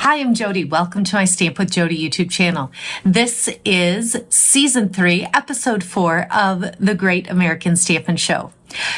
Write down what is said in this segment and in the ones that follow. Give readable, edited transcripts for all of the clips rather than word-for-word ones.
Hi, I'm Jodi. Welcome to my Stamp with Jodi YouTube channel. This is Season 3, Episode 4 of the Great American Stampin' Show.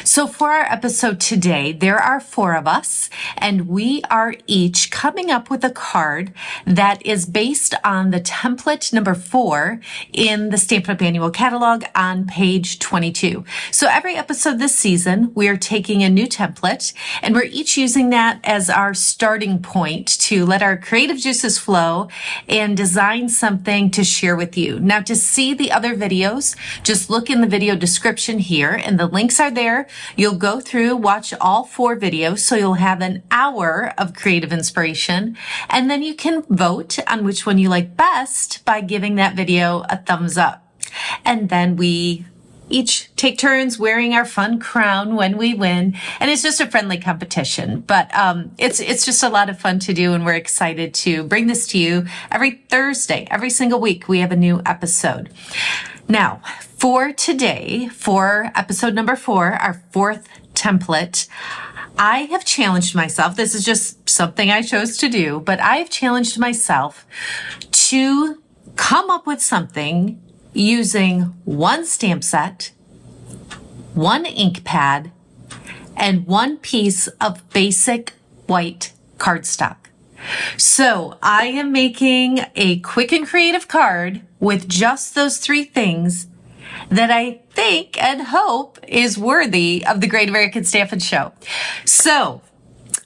So for our episode today, there are 4 of us, and we are each coming up with a card that is based on the template number 4 in the Stampin' Up! Annual Catalog on page 22. So every episode this season, we are taking a new template, and we're each using that as our starting point to let our creative juices flow and design something to share with you. Now, to see the other videos, just look in the video description here, and the links are there. You'll go through, watch all 4 videos, so you'll have an hour of creative inspiration, and then you can vote on which one you like best by giving that video a thumbs up. And then we each take turns wearing our fun crown when we win, and it's just a friendly competition, but it's just a lot of fun to do, and we're excited to bring this to you every Thursday. Every single week we have a new episode. Now, for today, for episode number 4, our 4th template, I have challenged myself. This is just something I chose to do, but I have challenged myself to come up with something using 1 stamp set, 1 ink pad, and 1 piece of basic white cardstock. So I am making a quick and creative card with just those 3 things that I think and hope is worthy of the Great American Stampin' Show. So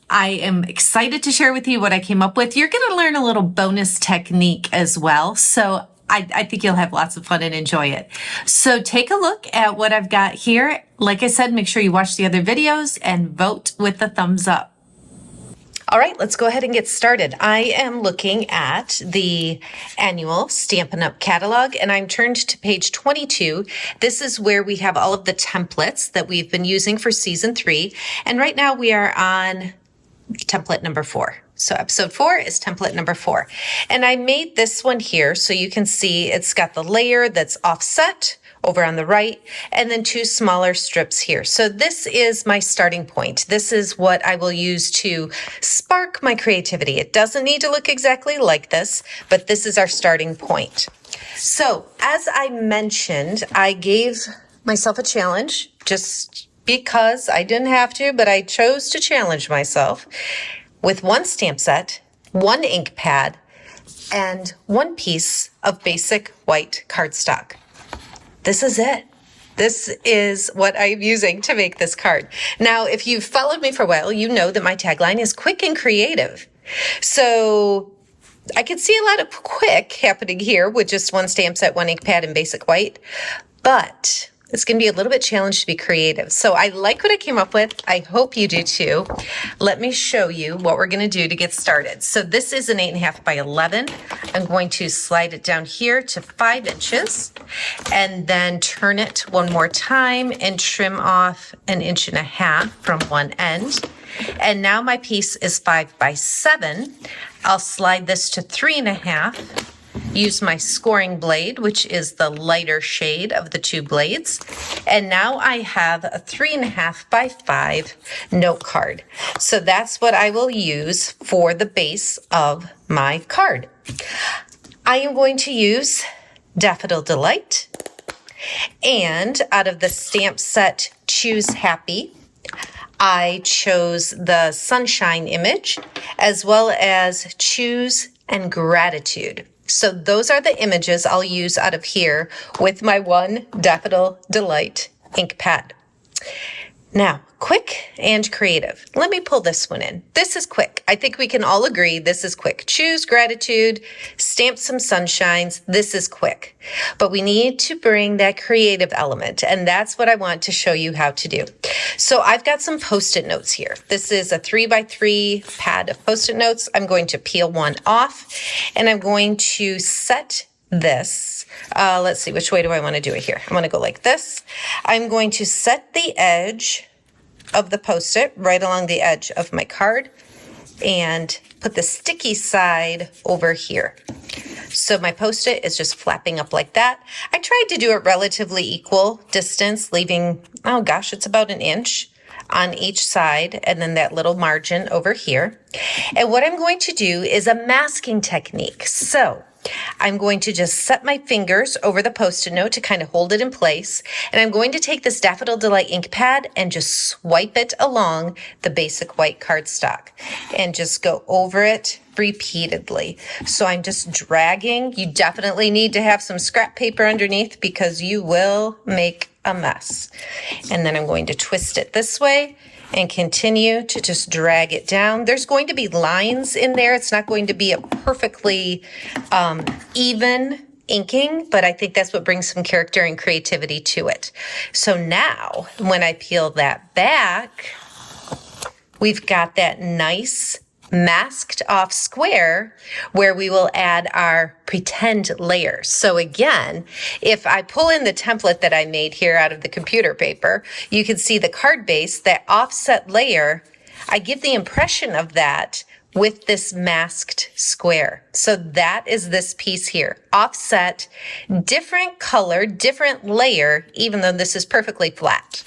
I am excited to share with you what I came up with. You're going to learn a little bonus technique as well. So I think you'll have lots of fun and enjoy it. So take a look at what I've got here. Like I said, make sure you watch the other videos and vote with the thumbs up. All right, let's go ahead and get started. I am looking at the annual Stampin' Up! Catalog, and I'm turned to page 22. This is where we have all of the templates that we've been using for season 3. And right now we are on template number 4. So episode 4 is template number 4. And I made this one here so you can see it's got the layer that's offset over on the right, and then 2 smaller strips here. So this is my starting point. This is what I will use to spark my creativity. It doesn't need to look exactly like this, but this is our starting point. So as I mentioned, I gave myself a challenge just because I didn't have to, but I chose to challenge myself with 1 stamp set, 1 ink pad, and 1 piece of basic white cardstock. This is it. This is what I'm using to make this card. Now, if you've followed me for a while, you know that my tagline is quick and creative. So I can see a lot of quick happening here with just 1 stamp set, 1 ink pad, and basic white, but it's going to be a little bit challenged to be creative. So I like what I came up with. I hope you do too. Let me show you what we're going to do to get started. So this is an 8.5 by 11. I'm going to slide it down here to 5 inches and then turn it one more time and trim off 1.5 inches from one end. And now my piece is 5 by 7. I'll slide this to 3.5. Use my scoring blade, which is the lighter shade of the 2 blades. And now I have a 3.5 by 5 note card. So that's what I will use for the base of my card. I am going to use Daffodil Delight. And out of the stamp set Choose Happy, I chose the Sunshine image, as well as Choose and Gratitude. So those are the images I'll use out of here with my 1 Daffodil Delight ink pad. Now, quick and creative. Let me pull this one in. This is quick. I think we can all agree this is quick. Choose Gratitude, stamp some sunshines. This is quick. But we need to bring that creative element, and that's what I want to show you how to do. So I've got some Post-it notes here. This is a 3 by 3 pad of Post-it notes. I'm going to peel one off, and I'm going to set this. Let's see, which way do I want to do it here? I'm going to go like this. I'm going to set the edge of the Post-it right along the edge of my card and put the sticky side over here. So my Post-it is just flapping up like that. I tried to do it relatively equal distance, leaving, oh gosh, it's about 1 inch on each side, and then that little margin over here. And what I'm going to do is a masking technique. So I'm going to just set my fingers over the Post-it note to kind of hold it in place. And I'm going to take this Daffodil Delight ink pad and just swipe it along the basic white cardstock and just go over it repeatedly. So I'm just dragging. You definitely need to have some scrap paper underneath because you will make a mess. And then I'm going to twist it this way and continue to just drag it down. There's going to be lines in there. It's not going to be a perfectly even inking, but I think that's what brings some character and creativity to it. So now when I peel that back, we've got that nice masked off square where we will add our pretend layers. So again, if I pull in the template that I made here out of the computer paper, you can see the card base, that offset layer. I give the impression of that with this masked square. So that is this piece here. Offset, different color, different layer, even though this is perfectly flat.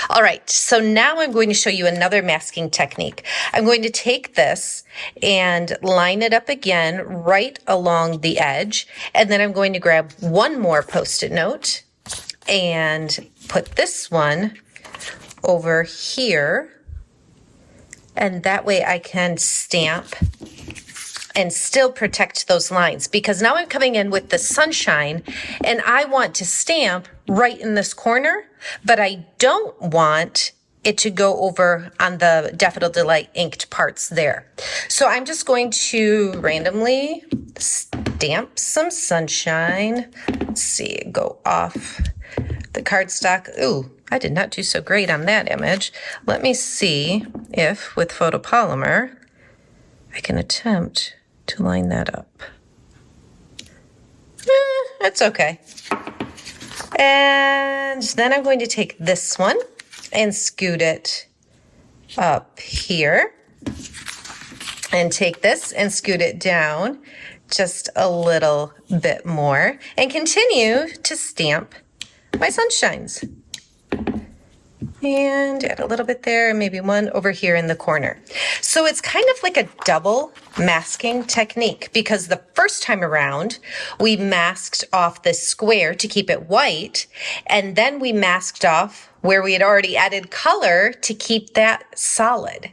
All right, so now I'm going to show you another masking technique. I'm going to take this and line it up again right along the edge, and then I'm going to grab one more Post-it note and put this one over here, and that way I can stamp and still protect those lines, because now I'm coming in with the sunshine and I want to stamp right in this corner, but I don't want it to go over on the Daffodil Delight inked parts there. So I'm just going to randomly stamp some sunshine. Let's see, go off the cardstock. Ooh, I did not do so great on that image. Let me see if with photopolymer I can attempt to line that up. That's okay. And then I'm going to take this one and scoot it up here, and take this and scoot it down just a little bit more, and continue to stamp my sunshines. And add a little bit there, maybe one over here in the corner. So it's kind of like a double masking technique, because the first time around we masked off this square to keep it white, and then we masked off where we had already added color to keep that solid.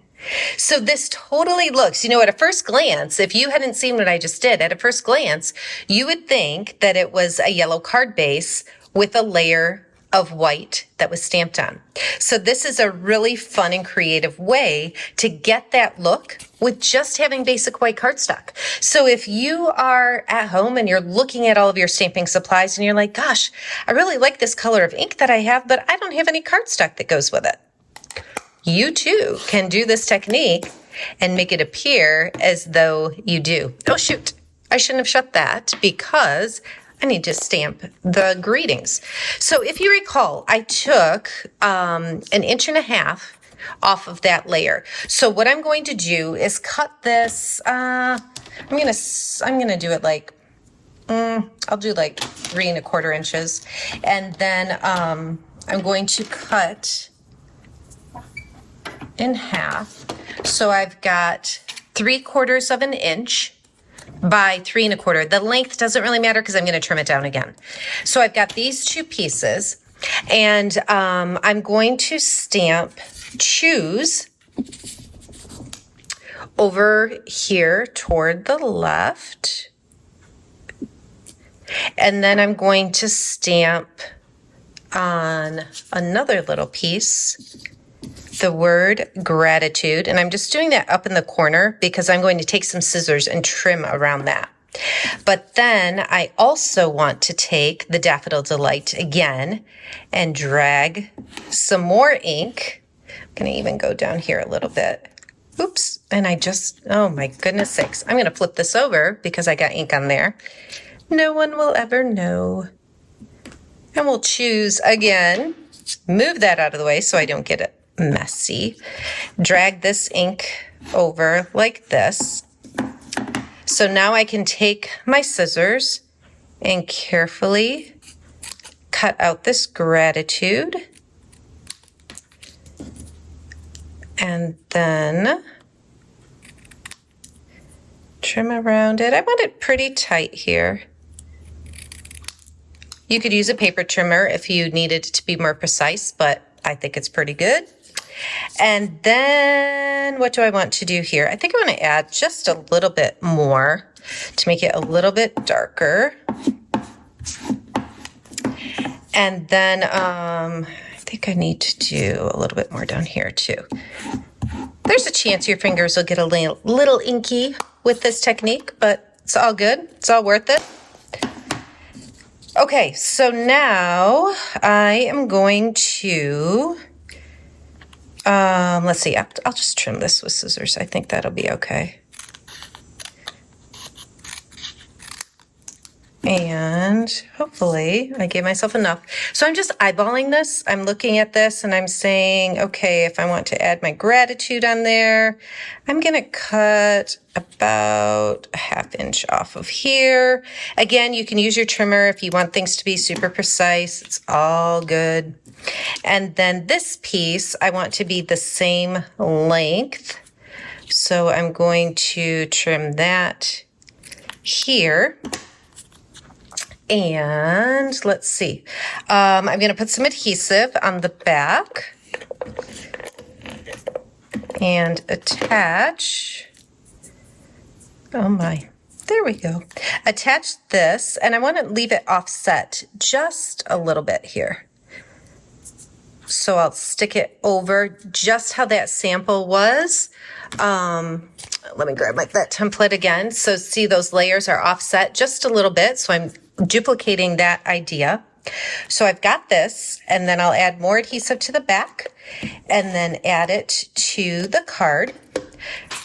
So this totally looks, at a first glance, if you hadn't seen what I just did, at a first glance, you would think that it was a yellow card base with a layer of white that was stamped on. So this is a really fun and creative way to get that look with just having basic white cardstock. So if you are at home and you're looking at all of your stamping supplies and you're like, gosh, I really like this color of ink that I have, but I don't have any cardstock that goes with it. You too can do this technique and make it appear as though you do. Oh shoot, I shouldn't have shut that because I need to stamp the greetings. So if you recall, I took an 1.5 inches off of that layer. So what I'm going to do is cut this. I'm gonna do it like I'll do like 3¼ inches, and then I'm going to cut in half. So I've got 3/4 inch by 3¼ The length doesn't really matter because I'm going to trim it down again. So I've got these two pieces, and I'm going to stamp choose over here toward the left, and then I'm going to stamp on another little piece the word gratitude, and I'm just doing that up in the corner because I'm going to take some scissors and trim around that. But then I also want to take the Daffodil Delight again and drag some more ink. I'm going to even go down here a little bit. Oops, and oh my goodness sakes, I'm going to flip this over because I got ink on there. No one will ever know. And we'll choose again, move that out of the way so I don't get it messy. Drag this ink over like this. So now I can take my scissors and carefully cut out this gratitude And then trim around it. I want it pretty tight here. You could use a paper trimmer if you needed it to be more precise, but I think it's pretty good. And then what do I want to do here? I think I want to add just a little bit more to make it a little bit darker. And then I think I need to do a little bit more down here too. There's a chance your fingers will get a little inky with this technique, but it's all good. It's all worth it. Okay, so now I am going to, let's see, I'll just trim this with scissors. I think that'll be okay. And hopefully I gave myself enough. So I'm just eyeballing this. I'm looking at this and I'm saying, okay, if I want to add my gratitude on there, I'm going to cut about a 1/2 inch off of here. Again, you can use your trimmer if you want things to be super precise. It's all good. And then this piece, I want to be the same length. So I'm going to trim that here. And let's see, I'm going to put some adhesive on the back and attach, oh my, there we go. Attach this, and I want to leave it offset just a little bit here. So I'll stick it over just how that sample was. Let me grab that template again. So see, those layers are offset just a little bit. So I'm duplicating that idea. So I've got this, and then I'll add more adhesive to the back and then add it to the card.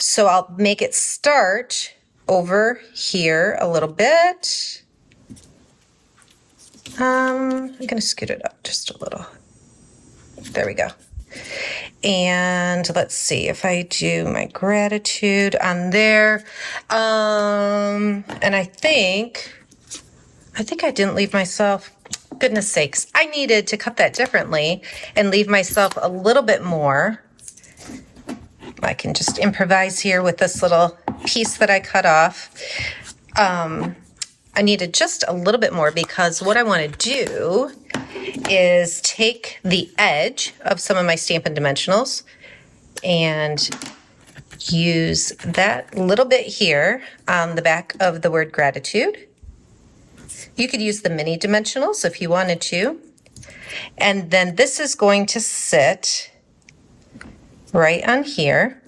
So I'll make it start over here a little bit. I'm going to scoot it up just a little. There we go. And let's see if I do my gratitude on there. And I think I didn't leave myself, goodness sakes, I needed to cut that differently and leave myself a little bit more. I can just improvise here with this little piece that I cut off. I needed just a little bit more because what I want to do is take the edge of some of my Stampin' Dimensionals and use that little bit here on the back of the word gratitude. You could use the mini dimensionals if you wanted to. And then this is going to sit right on here.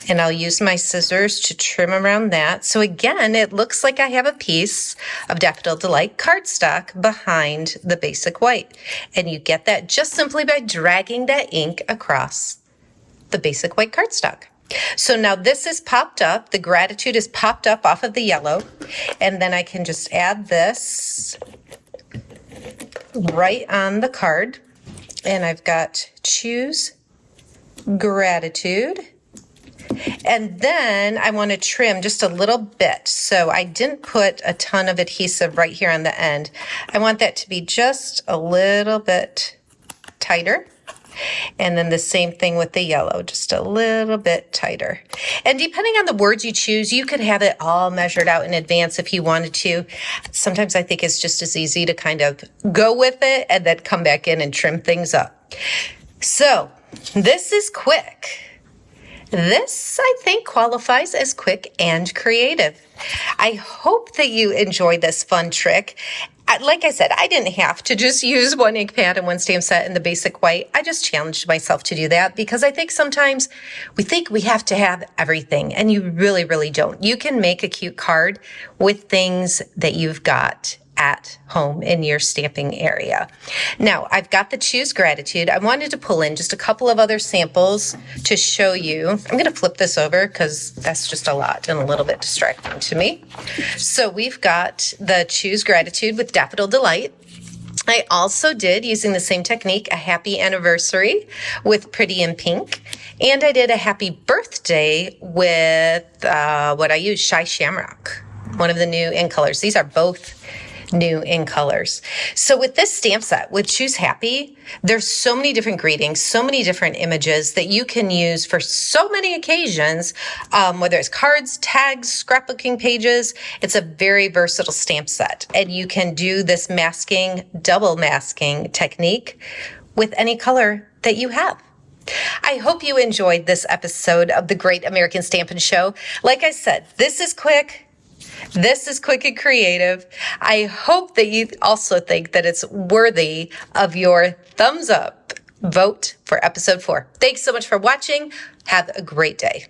And I'll use my scissors to trim around that. So again, it looks like I have a piece of Daffodil Delight cardstock behind the basic white. And you get that just simply by dragging that ink across the basic white cardstock. So now this is popped up. The gratitude is popped up off of the yellow. And then I can just add this right on the card. And I've got choose gratitude. And then I want to trim just a little bit. So I didn't put a ton of adhesive right here on the end. I want that to be just a little bit tighter. And then the same thing with the yellow, just a little bit tighter. And depending on the words you choose, you could have it all measured out in advance if you wanted to. Sometimes I think it's just as easy to kind of go with it and then come back in and trim things up. So this is quick. This, I think, qualifies as quick and creative. I hope that you enjoyed this fun trick. Like I said, I didn't have to just use one ink pad and one stamp set in the basic white. I just challenged myself to do that because I think sometimes we think we have to have everything, and you really, really don't. You can make a cute card with things that you've got at home in your stamping area. Now, I've got the Choose Gratitude. I wanted to pull in just a couple of other samples to show you. I'm going to flip this over because that's just a lot and a little bit distracting to me. So we've got the Choose Gratitude with Daffodil Delight. I also did, using the same technique, a happy anniversary with Pretty in Pink. And I did a happy birthday with what I use, Shy Shamrock, one of the new ink colors. These are both new in colors. So with this stamp set, with Choose Happy, there's so many different greetings, so many different images that you can use for so many occasions, whether it's cards, tags, scrapbooking pages. It's a very versatile stamp set, and you can do this masking, double masking technique with any color that you have. I hope you enjoyed this episode of the Great American Stampin' Show. Like I said, this is quick. This is quick and creative. I hope that you also think that it's worthy of your thumbs up vote for episode 4. Thanks so much for watching. Have a great day.